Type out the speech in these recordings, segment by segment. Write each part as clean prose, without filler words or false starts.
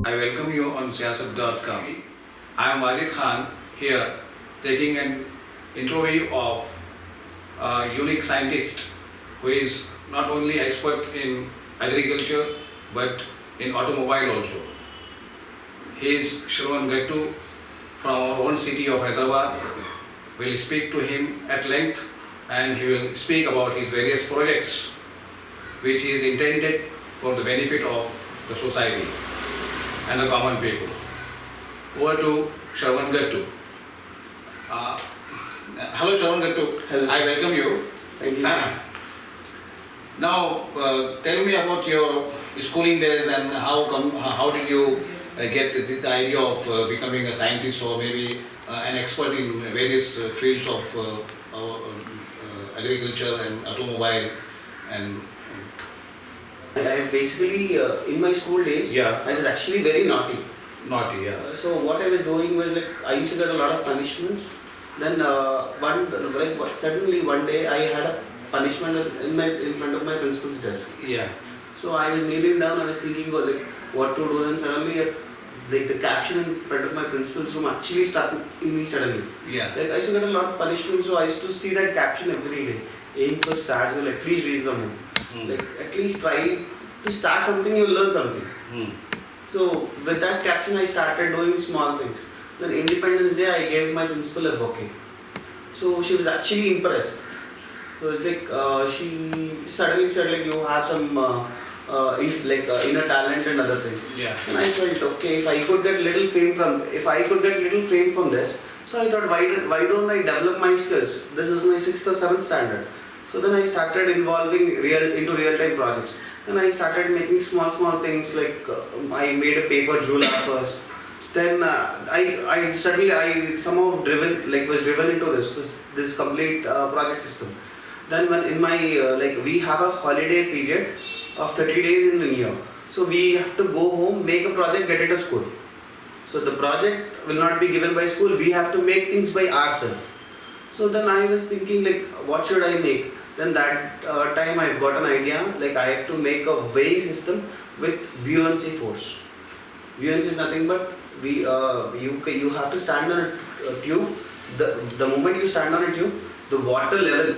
I welcome you on Siyasat.com. I am Wajid Khan here taking an interview of a unique scientist who is not only expert in agriculture but in automobile also. He is Shravan Gattu from our own city of Hyderabad. We will speak to him at length and he will speak about his various projects which is intended for the benefit of the society and the common people. Over to Shravan Gattu. Hello Shravan Gattu. Hello, sir. I welcome you. Thank you, sir. Now tell me about your schooling days and how did you get the idea of becoming a scientist or maybe an expert in various fields of agriculture and automobile and I basically, in my school days, Yeah. I was actually very naughty. naughty, yeah. So what I was doing was like I used to get a lot of punishments. Then suddenly one day I had a punishment in front of my principal's desk. Yeah. So I was kneeling down. I was thinking about like what to do. Then suddenly, like the caption in front of my principal's room actually stuck in me suddenly. Yeah. Like I used to get a lot of punishment, so I used to see that caption every day. Aim for stars, or like please raise the moon. Like at least try to start something, you'll learn something. So with that caption, I started doing small things. Then Independence Day, I gave my principal a bouquet. So she was actually impressed. So it's like she suddenly said like you have some inner talent and other things. Yeah. And I felt okay if I could get little fame from this. So I thought why don't I develop my skills? This is my 6th or 7th standard. So then I started involving into real-time projects. And I started making small things like I made a paper jewel first. Then I somehow was driven into this complete project system. Then when in my we have a holiday period of 30 days in a year. So we have to go home, make a project, get it to school. So the project will not be given by school. We have to make things by ourselves. So then I was thinking like, what should I make? Then that time I've got an idea, like I have to make a weighing system with buoyancy force. Buoyancy is nothing but you have to stand on a tube. The moment you stand on a tube, the water level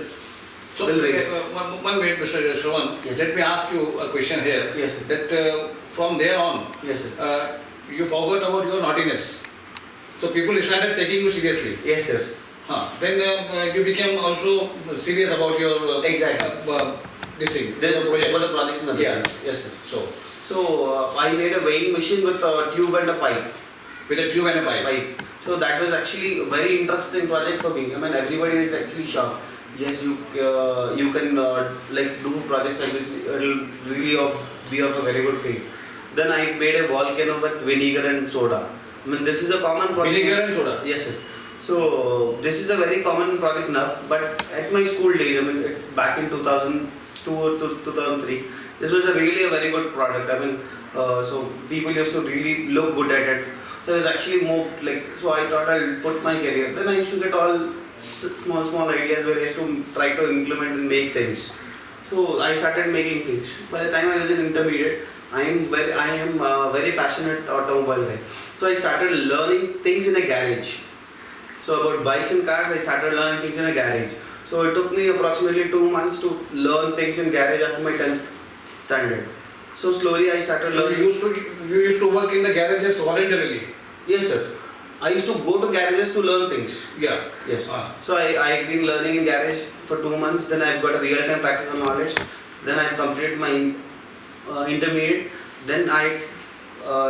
So, will raise. one minute, Mr. Shravan. Yes. Let me ask you a question here. Yes, sir. That from there on, Yes, sir. you forgot about your naughtiness. So people started taking you seriously. Yes, sir. Then you became also serious about your Exactly. This thing. There your were projects. projects and other Yeah. things. Yes, sir. So I made a weighing machine with a tube and a pipe. with a tube and a pipe. So that was actually a very interesting project for me. I mean, everybody is actually shocked. Yes, you can do projects like this. It'll really be of a very good fame. Then I made a volcano with vinegar and soda. I mean, this is a common project. Vinegar and soda. Yes, sir. So this is a very common project now. But at my school days, I mean, back in 2002 or 2003, this was really a very good product. I mean, so people used to really look good at it. So I was actually moved so I thought I'll put my career. Then I used to get all small ideas where I used to try to implement and make things. So I started making things. By the time I was in intermediate, I am very passionate automobile guy. So I started learning things in a garage. So about bikes and cars, I started learning things in a garage. So it took me approximately 2 months to learn things in garage after my 10th standard. So slowly I started So learning. you used to work in the garages voluntarily. Yes, sir. I used to go to garages to learn things. Yeah. Yes. Ah. So I've been learning in garage for 2 months. Then I've got a real-time practical knowledge. Then I've completed my intermediate. Then I've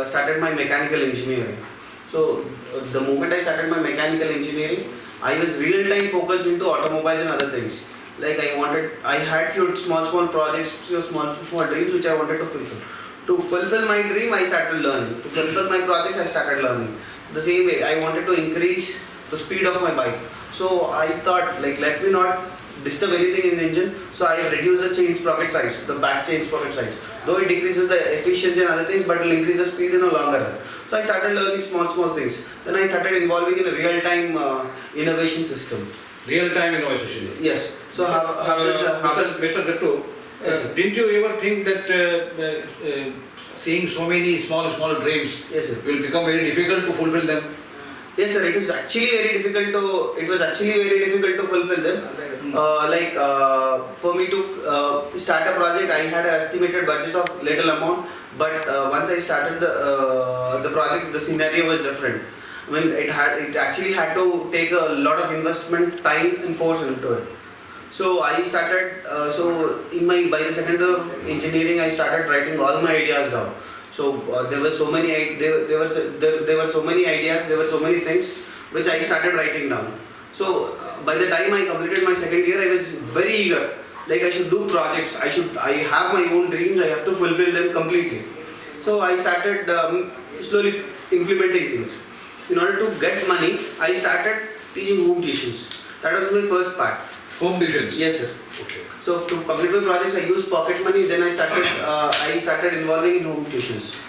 started my mechanical engineering. So the moment I started my mechanical engineering, I was real-time focused into automobiles and other things. Like I had few small projects, small dreams which I wanted to fulfill. To fulfill my dream, I started learning. To fulfill my projects, I started learning. The same way, I wanted to increase the speed of my bike. So I thought, let me not disturb anything in the engine. So I have reduced the chain sprocket size, the back chain sprocket size. Though it decreases the efficiency and other things, but it will increase the speed in a longer run. So I started learning small things. Then I started involving in a real-time innovation system. Real-time innovation. Yes. So how does Mr. Gattu, Yes, sir. didn't you ever think that seeing so many small dreams, Yes, sir. will become very difficult to fulfill them. Yes, sir. It is actually very difficult to. It was actually very difficult to fulfill them. For me to start a project, I had an estimated budget of little amount, but once I started the project, the scenario was different. I mean, it actually had to take a lot of investment, time, and force into it. So I started. By the second year of engineering, I started writing all my ideas down. So there were so many there were so many ideas, there were so many things which I started writing down. So by the time I completed my second year, I was very eager. Like I should do projects. I have my own dreams. I have to fulfill them completely. So I started slowly implementing things. In order to get money, I started teaching home tuitions. That was my first part. Home tuitions. Yes, sir. Okay. So to complete my projects, I used pocket money. Then I started involving in home tuitions.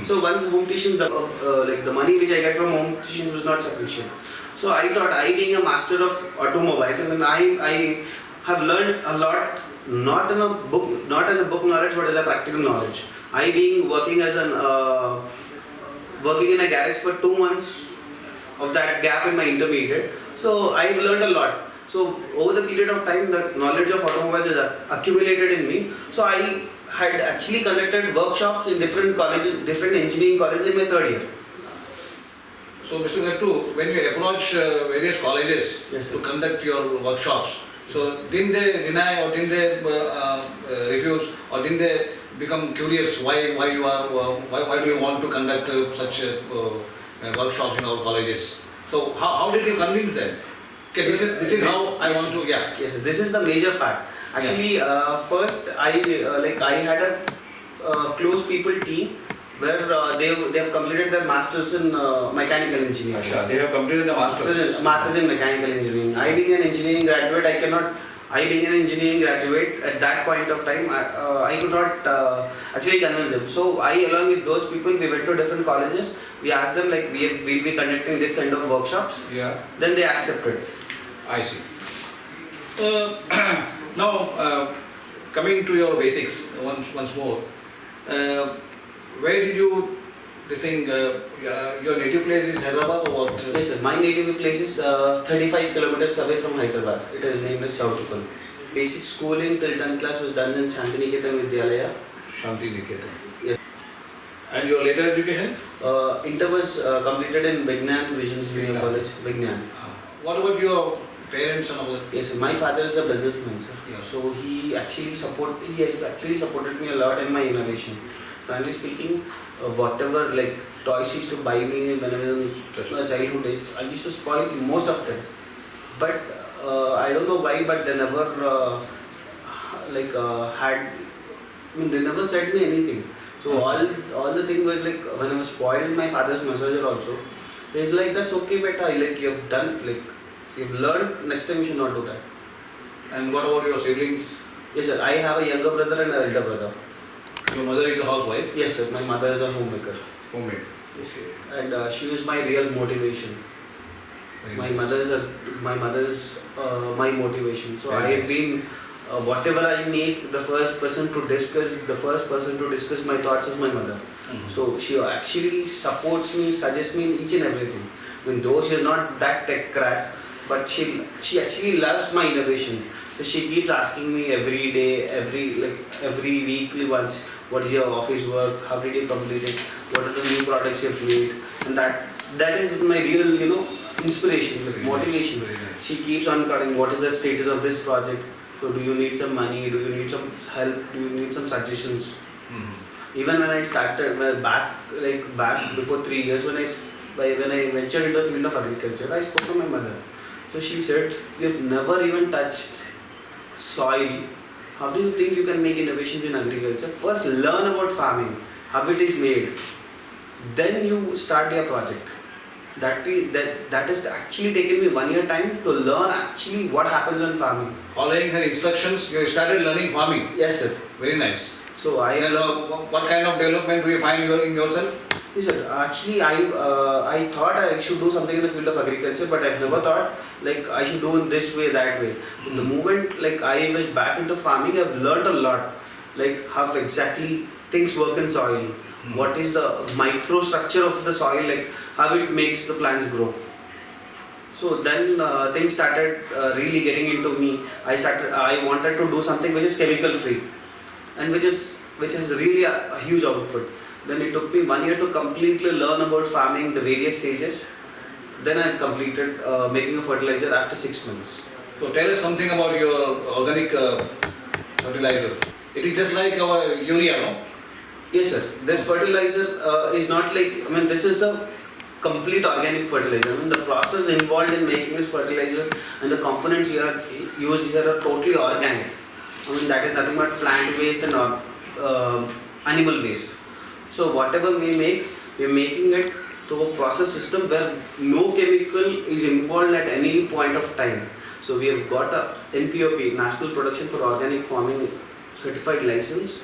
So once home tuition, the money which I get from home tuition was not sufficient. So I thought, I being a master of automobiles, I have learned a lot, not in a book, not as a book knowledge, but as a practical knowledge. I being working in a garage for 2 months of that gap in my intermediate. So I've learned a lot. So over the period of time, the knowledge of automobiles is accumulated in me. So I had actually conducted workshops in different colleges, different engineering colleges in my third year. So, Mr. Gattu, when you approach various colleges Yes, to sir. conduct your workshops, so didn't they deny or didn't they refuse or didn't they become curious why do you want to conduct such workshops in our colleges? So how did you convince them? Okay, this is how I want to, yeah. Yes, sir. This is the major part. Actually, first I had a close people team where they have completed their masters in mechanical engineering. Asha, they have completed the masters. Masters in mechanical engineering. I being an engineering graduate, at that point of time, I could not actually convince them. So I, along with those people, we went to different colleges. We asked them like we'll be conducting this kind of workshops. Yeah. Then they accepted. I see. Now, coming to your basics once more, where did you your native place is Hyderabad or what? Yes, sir. My native place is 35 kilometers away from Hyderabad. It is named as Chautukul. Basic schooling till 10th class was done in Shantiniketan Vidyalaya. Shanti Niketan. Yes. And your later education? Inter was completed in Vignan Visions Junior Vignan. College, Vignan. What about your parents and all that? Yes, sir. My father is a businessman, sir. Yeah. So he has actually supported me a lot in my innovation. Frankly speaking, whatever like toys he used to buy me when I was in childhood age, I used to spoil most of them. But I don't know why, but they never they never said me anything. So all the thing was like when I was spoiled, my father's messenger also. He's like, that's okay, beta. Like you've done, like you've learned. Next time you should not do that. And what about your siblings? Yes, sir. I have a younger brother and an elder brother. Your mother is a housewife? Yes, sir. My mother is a homemaker. Homemade. Yes, and she was my real motivation. Very My nice. mother is my motivation. So Very I have nice. been whatever I need, the first person to discuss my thoughts is my mother. Mhm. So she actually supports me, suggests me in each and everything. I mean, though she is not that tech crack, but she actually loves my innovations. So she keeps asking me every day, every weekly once, what is your office work? How did you complete it? What are the new products you've made? And that is my real, inspiration, Very nice. motivation. Very nice. She keeps on calling, what is the status of this project? So do you need some money? Do you need some help? Do you need some suggestions? Mhm. Even when I started, back before 3 years, when I ventured into the field of agriculture, I spoke to my mother. So she said, "You've never even touched soil. How do you think you can make innovations in agriculture? First, learn about farming, how it is made. Then you start your project." That has actually taken me 1 year time to learn actually what happens on farming. Following her instructions, you started learning farming. Yes, sir. Very nice. So And what kind of development do you find in yourself? Yes, sir. Actually, I thought I should do something in the field of agriculture, but I've never thought like I should do in this way, that way. The moment like I was back into farming, I've learned a lot, like how exactly things work in soil, what is the microstructure of the soil, like how it makes the plants grow. So then things started really getting into me. I wanted to do something which is chemical free, and which is really a huge output. Then it took me 1 year to completely learn about farming, the various stages. Then I've completed making a fertilizer after 6 months. So tell us something about your organic fertilizer. It is just like our urea, no? Yes, sir. This fertilizer is not like, this is the complete organic fertilizer. The process involved in making this fertilizer and the components here used here are totally organic. That is nothing but plant waste and animal waste. So whatever we make, we're making it to a process system where no chemical is involved at any point of time. So we have got a NPOP, National Production for Organic Farming certified license,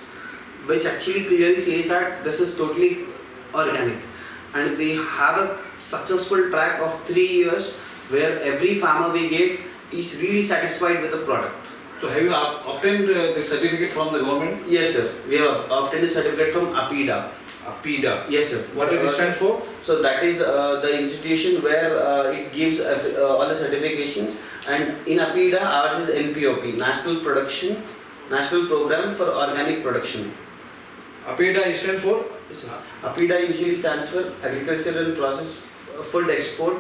which actually clearly says that this is totally organic. And they have a successful track of 3 years where every farmer we gave is really satisfied with the product. So have you obtained the certificate from the government? Yes, sir. We have obtained a certificate from APIDA. APIDA. Yes, sir. What does it stand for? So that is the institution where it gives all the certifications, and in APIDA ours is NPOP, National Program for Organic Production. APIDA stands for? Yes, sir. APIDA usually stands for Agriculture and Process Food Export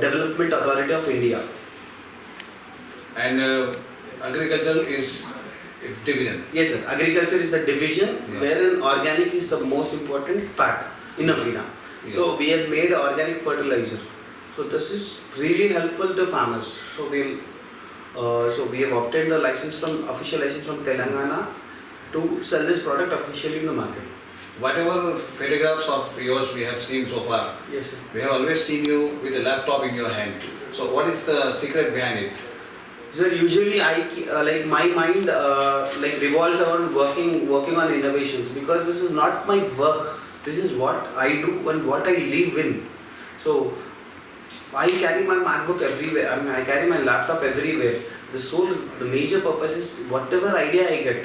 Development Authority of India. And agriculture is a division. Yes, sir. Agriculture is the division wherein organic is the most important part in APIDA. So we have made organic fertilizer. So this is really helpful to farmers. So we have obtained the official license from Telangana to sell this product officially in the market. Whatever photographs of yours we have seen so far, yes, sir. We have always seen you with a laptop in your hand. So what is the secret behind it? Sir, usually my mind revolves around working on innovations, because this is not my work. This is what I do and what I live in. So I carry my MacBook everywhere. I carry my laptop everywhere. The major purpose is whatever idea I get,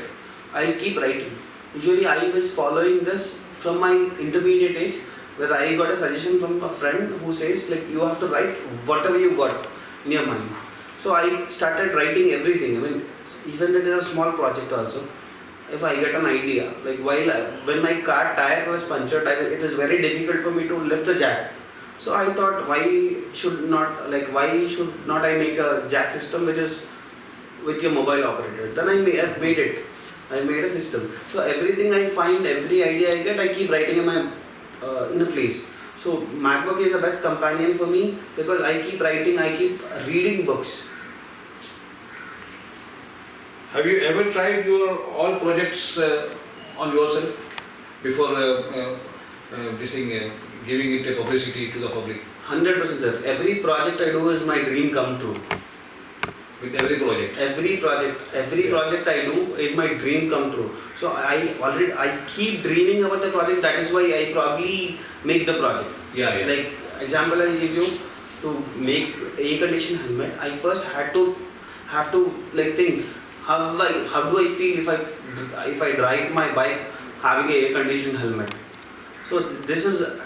I'll keep writing. Usually I was following this from my intermediate age, where I got a suggestion from a friend who says you have to write whatever you got in your mind. So I started writing everything. Even it is a small project also. If I get an idea, when my car tire was punctured, it is very difficult for me to lift the jack. So I thought, why should not I make a jack system which is with your mobile operator? Then I've made it. I made a system. So everything I find, every idea I get, I keep writing in a place. So MacBook is the best companion for me, because I keep writing, I keep reading books. Have you ever tried your all projects on yourself before giving it a publicity to the public? 100%, sir. Every project I do is my dream come true. With every project? Every project I do is my dream come true. So I keep dreaming about the project. That is why I probably make the project. Like example I'll give you, to make air conditioned helmet, I first have to think how do I feel if I drive my bike having an air conditioned helmet. So this is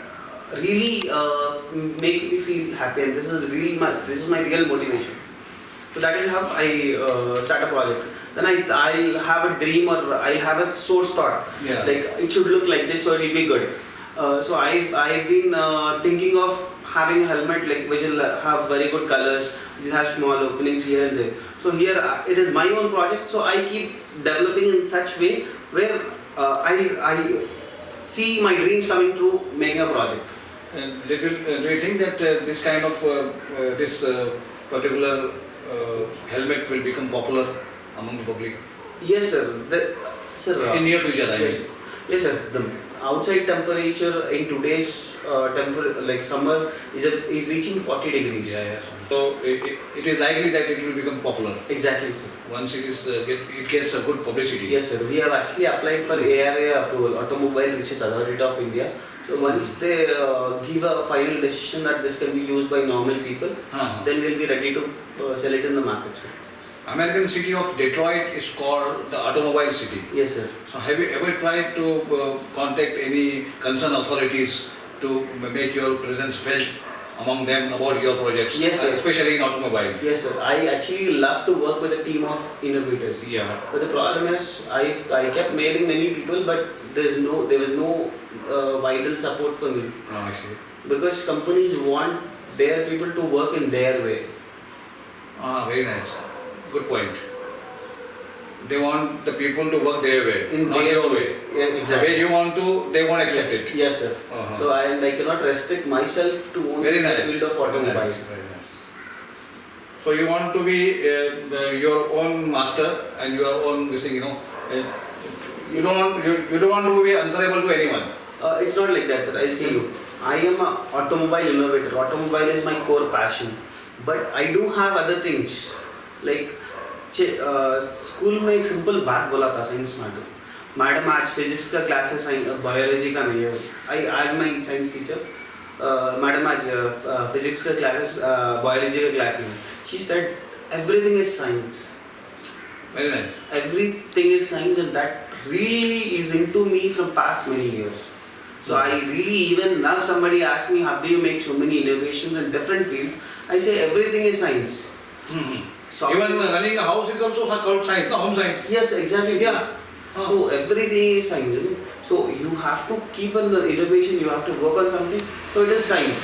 really make me feel happy, and this is my real motivation. So that is how I start a project. Then I'll have a dream, or I'll have a source thought. It should look like this, so it will be good. So I've been thinking of having a helmet which will have very good colors, which will have small openings here and there. So here it is my own project, so I keep developing in such way where I see my dreams coming true making a project. Do you think that this kind of particular helmet will become popular among the public? Yes, sir. In near future, I mean. Yes, sir. The outside temperature in today's summer is reaching 40 degrees. So it is likely that it will become popular. Exactly, sir. Once it gets a good publicity. Yes, sir. We have actually applied for ARA approval, Automobile Research Authority of India. So once they give a final decision that this can be used by normal people, then we'll be ready to sell it in the market, sir. American city of Detroit is called the automobile city. Yes, sir. So have you ever tried to contact any concerned authorities to make your presence felt among them about your projects? Yes, sir. Especially in automobile. Yes, sir. I actually love to work with a team of innovators. Yeah. But the problem is, I kept mailing many people, but there was no vital support for me, Oh, I see. because companies want their people to work in their way. Ah, very nice. Good point. They want the people to work their way, In not their your way. Yeah, The exactly. way you want to, they won't accept Yes. it. Yes, sir. Uh-huh. So I cannot restrict myself to only Very the nice. field of Very automobile. nice. Very nice. So you want to be your own master and your own this thing, you don't want to be answerable to anyone. It's not like that, sir. I'll see you. I am an automobile innovator. Automobile is my core passion. But I do have other things. Like, school में एक simple बात बोला था science madam आज physics का class है biology का नहीं है. आई आज माई साइंस टीचर मैडम आज फिजिक्स का क्लास बायोलॉजी का क्लास नहीं है. She said everything is science. Very nice. Everything is science, and that really is into me from past many years. So I really, even now somebody asks me how do you make so many innovations in different fields, I say everything is science. Software- Even running a house is also called science, no? Home science. Yes, exactly. sir. Yeah. So everything is science. So you have to keep on the innovation, you have to work on something. So it is science.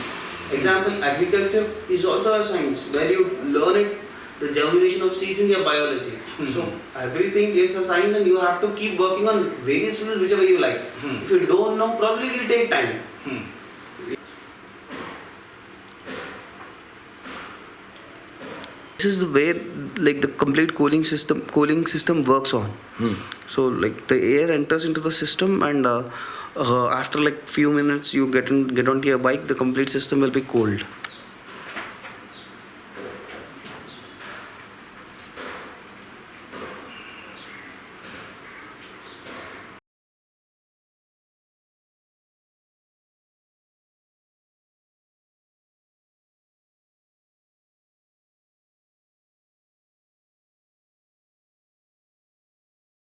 Example, agriculture is also a science where you learn it, the germination of seeds in your biology. So everything is a science, and you have to keep working on various fields whichever you like. If you don't know, probably it will take time. This is the way like the complete cooling system works on. So like the air enters into the system, and after like few minutes you get onto your bike, the complete system will be cooled.